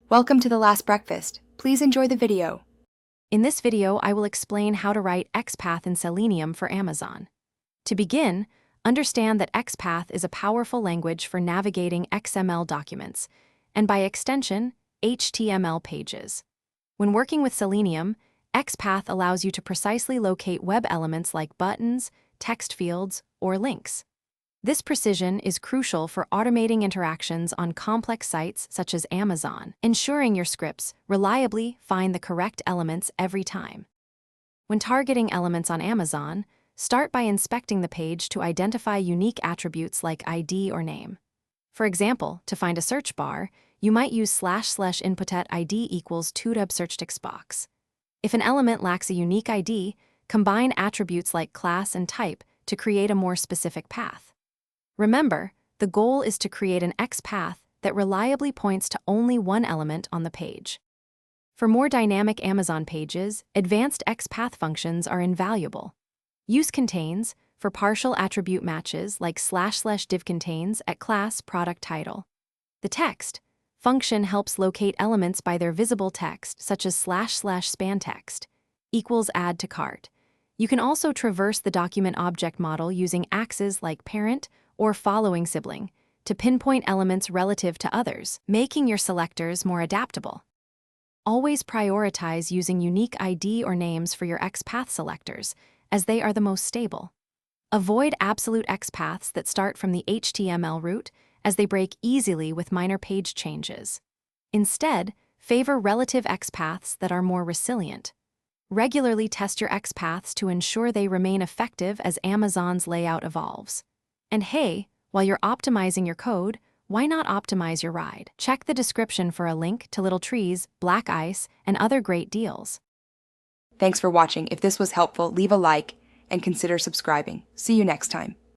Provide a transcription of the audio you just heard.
Welcome to The Last Breakfast. Please enjoy the video. In this video, I will explain how to write XPath in Selenium for Amazon. To begin, understand that XPath is a powerful language for navigating XML documents, and by extension, HTML pages. When working with Selenium, XPath allows you to precisely locate web elements like buttons, text fields, or links. This precision is crucial for automating interactions on complex sites such as Amazon, ensuring your scripts reliably find the correct elements every time. When targeting elements on Amazon, start by inspecting the page to identify unique attributes like ID or name. For example, to find a search bar, you might use //input at ID equals /tube search text box. If an element lacks a unique ID, combine attributes like class and type to create a more specific path. Remember, the goal is to create an XPath that reliably points to only one element on the page. For more dynamic Amazon pages, advanced XPath functions are invaluable. Use contains for partial attribute matches like //div_contains at class product title. The text function helps locate elements by their visible text, such as //spanText equals add to cart. You can also traverse the document object model using axes like parent or following sibling to pinpoint elements relative to others, making your selectors more adaptable. Always prioritize using unique ID or names for your XPath selectors, as they are the most stable. Avoid absolute XPaths that start from the HTML root, as they break easily with minor page changes. Instead, favor relative XPaths that are more resilient. Regularly test your XPaths to ensure they remain effective as Amazon's layout evolves. And hey, while you're optimizing your code, why not optimize your ride? Check the description for a link to Little Trees, Black Ice, and other great deals. Thanks for watching. If this was helpful, leave a like and consider subscribing. See you next time.